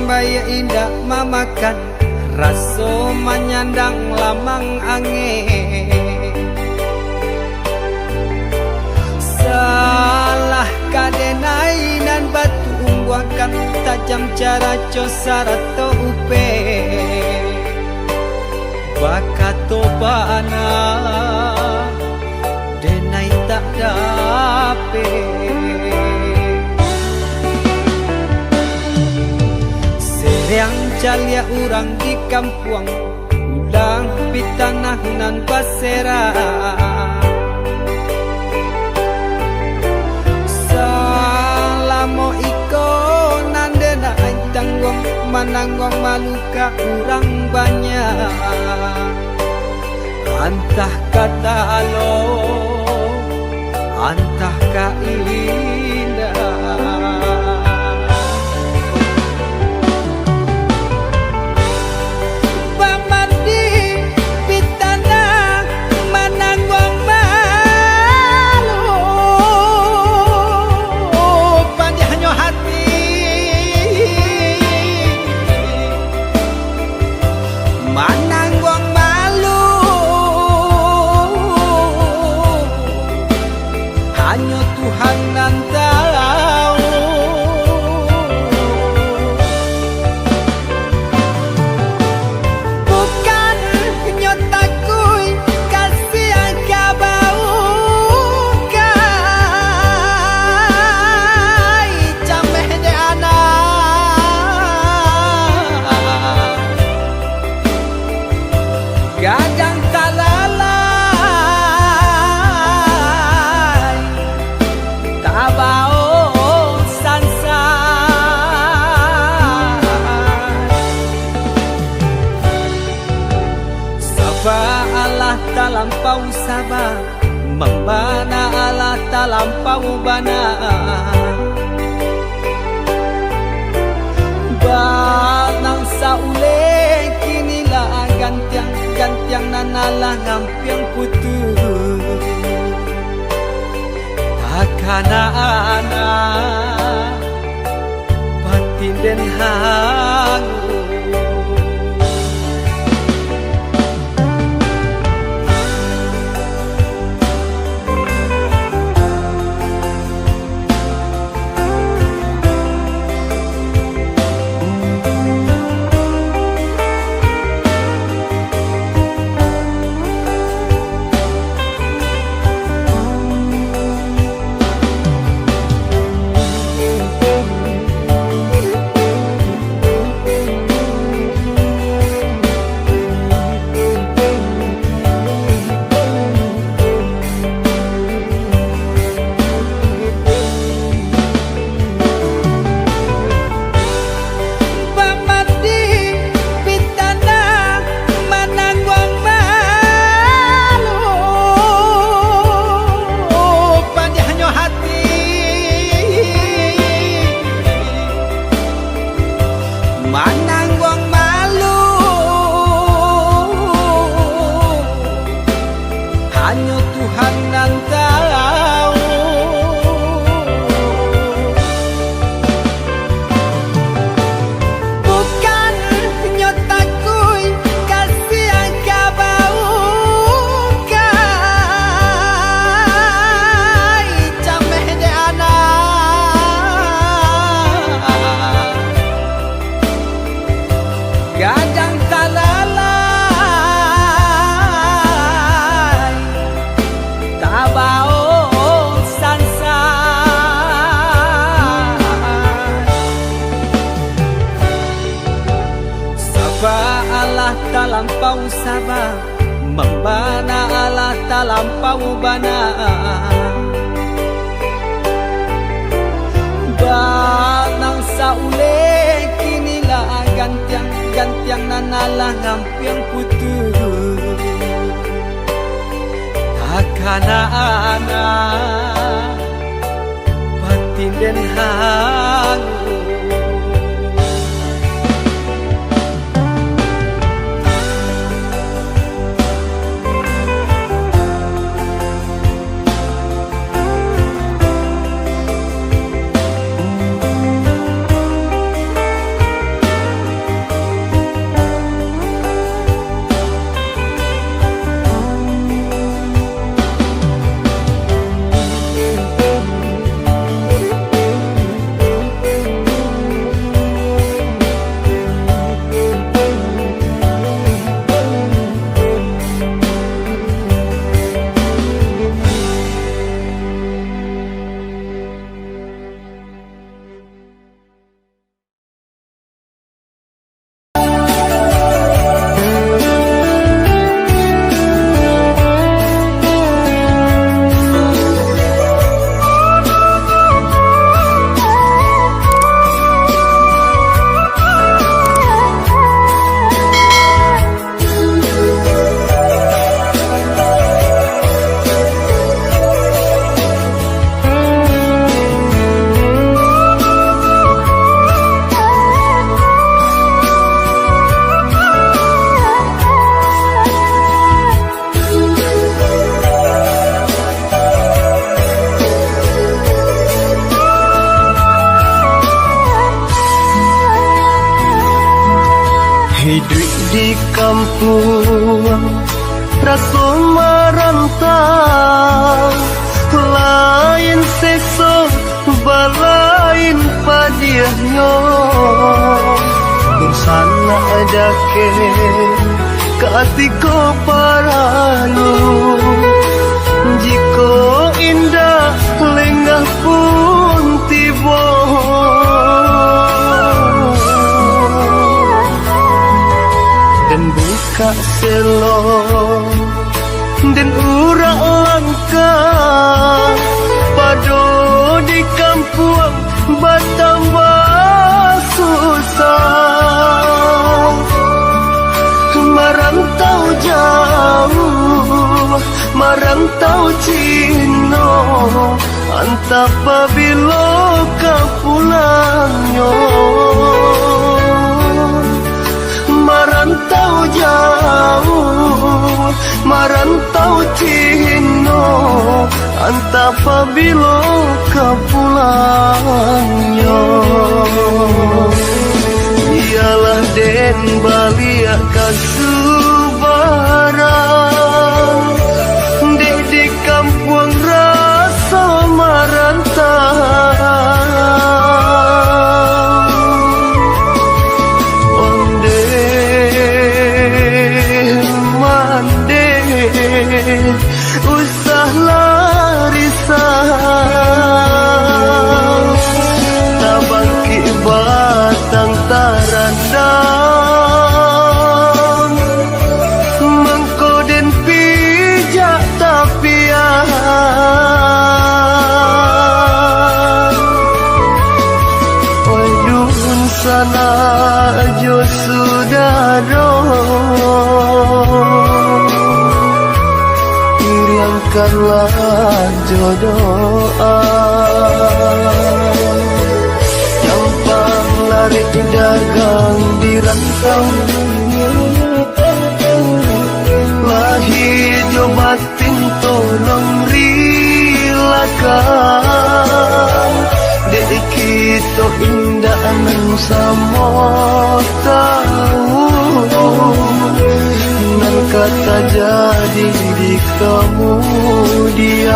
bayi indah mamakan raso menyandang lamang angin. Salah kadenai nan batu umbuakan tajam cara cosara to upe bakato bana denai tak dape. Yang calia urang di kampung ulang pitanah nan pasera. Salamo iko nandena aing tanggung mananggong maluka urang banyak. Antah kata alo, antah ka indah. Hanya Tuhan nan tahu. Bukan nyotaku kasih angka bau kai cameh de anak gadang talala abao sansa. Saba Allah talampau saba, membana Allah talampau bana. Banang saule kinilah gantiang nanalah ngampiang putus. Kana-ana batin den hangu. Mananggong malu hanya Tuhan nan tahu. Bukan nyotaku kasih angka bau kai cameh de anak gadang talalai tabao sansa. Saba Allah talampau saba, membana Allah talampau bana. Banang saule kinilah gantiang nanalah ngampiang putus. Kana-ana batin den hangu. Hidup di kampung rasa merantau, lain sesok balain padiahnya. Bersana ada ke katiko paralu, jiko indah lengah pun tiba. Dan buka selo dan urak langka pado di kampung bertambah susah. Merantau jauh, merantau Cino, antap pabilo kau pulangnya. Merantau jauh, merantau Cino, antap pabilo kau pulangnya. Ialah den balia kasubaran, dek di kampung rasa merantau. Onde mande usah larisah, tabangki batang tarandang, mengkoden pijak tapian. Waduhun sana jo sudaro, hilangkanlah jodoh. Campang lari dagang di rantau, lahir jo batin tolong rilakan. Dek kita indah nan sama tahu, nan kata jadi di kemudian.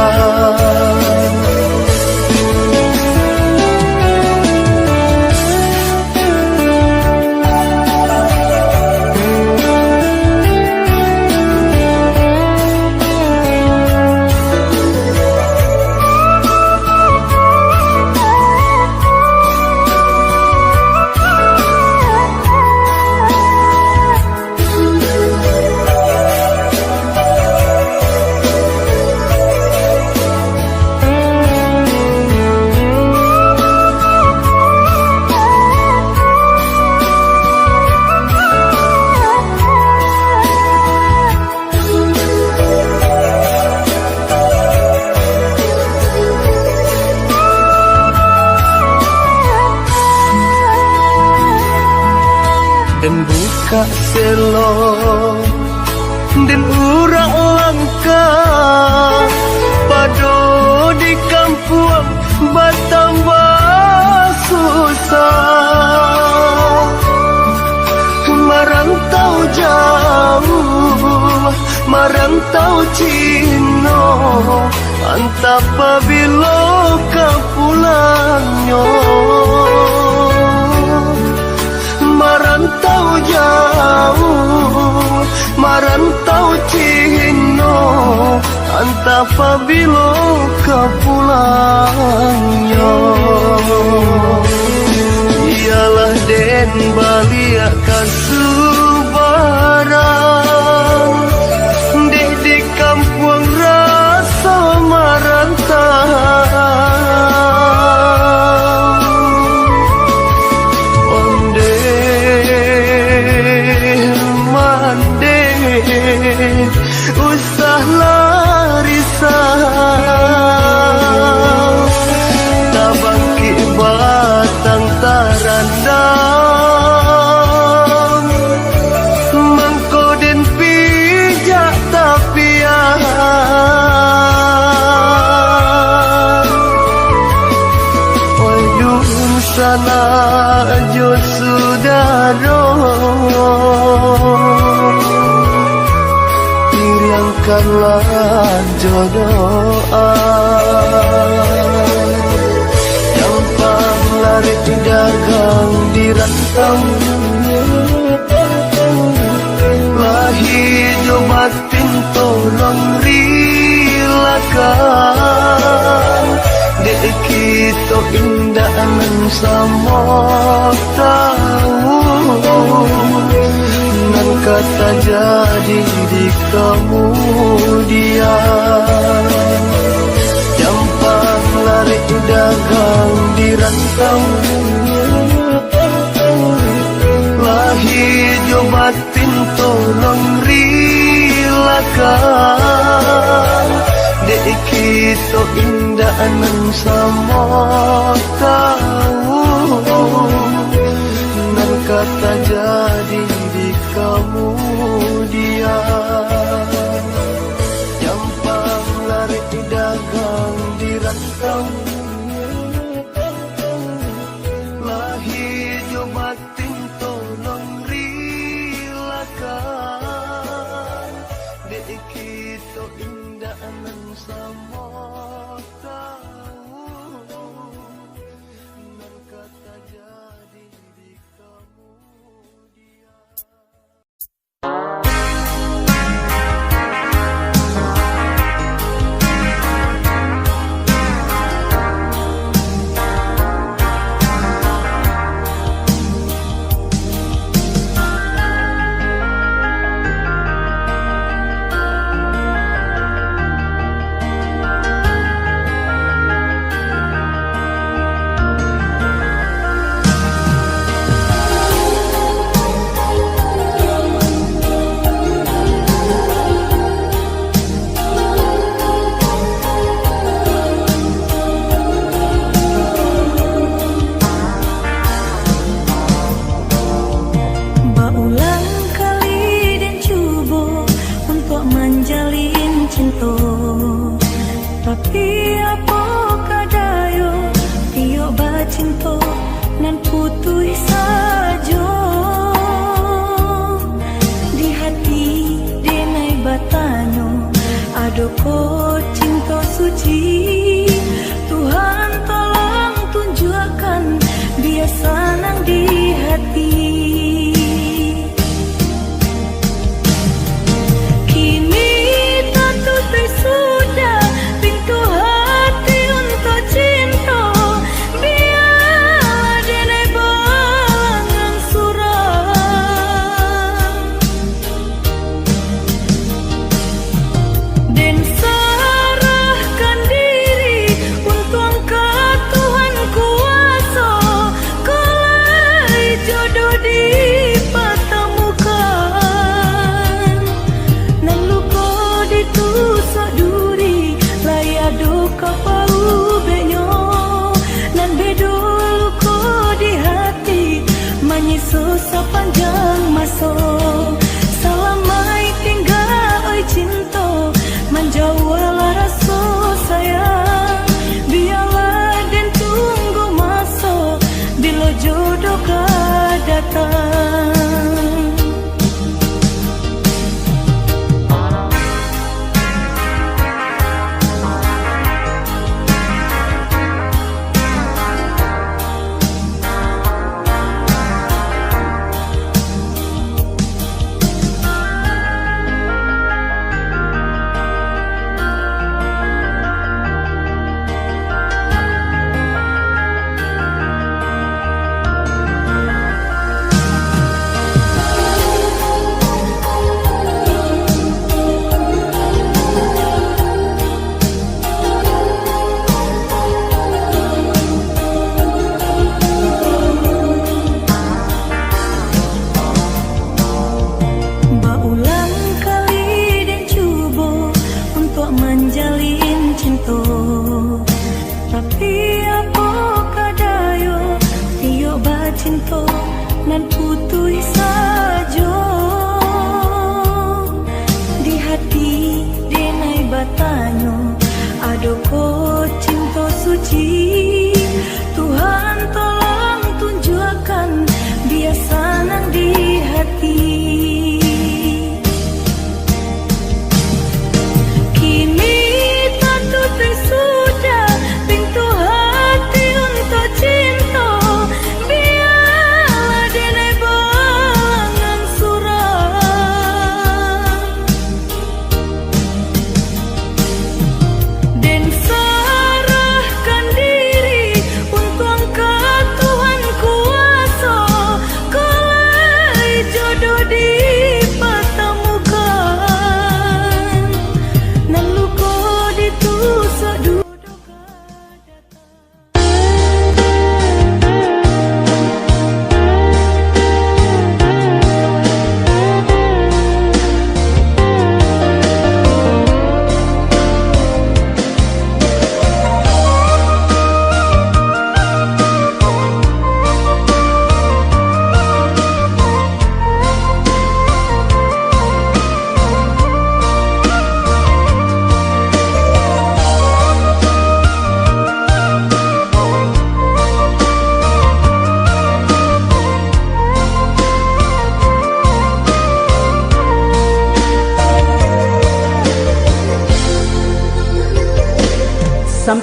Dan buka selo dan urak langka pado di kampung bertambah susah. Merantau jauh, merantau Cino, antap pabilo kau pulangnya. Merantau jauh, merantau Cino, antap pabilo kau pulangnya. Ialah den balia kasubaran, dek di kampung rasa merantau. Usah larisah, tabangki batang tarandang, sana jo sudaro Iriangkanlah jodoh Gampang lari dagang di rantau Lahir jo batin tolong rilakan Dek kita indah nan sama tahu Nan kata jadi di kemudian Gampang lari dagang di rantau Lahir jo batin tolong rilakan Dek kita indah nan sama tahu Nan kata jadi di kemudian Gampang lari dagang di rantau Lahir jo batin tolong rilakan Dek kita indah nan sama tahu Nan kata jadi di kemudian Adoko cinta suci Tuhan tolong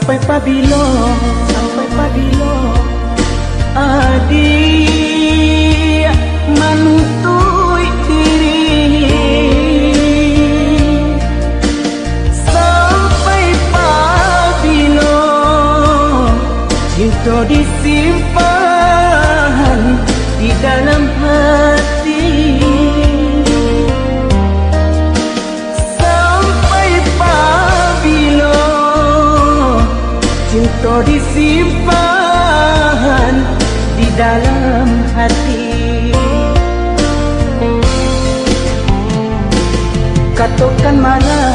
Sampai pabilo adik manutui diri. Sampai pabilo cinta disimpan di dalam hati. Sampai pabilo cinta disimpan di dalam hati. Katakan mana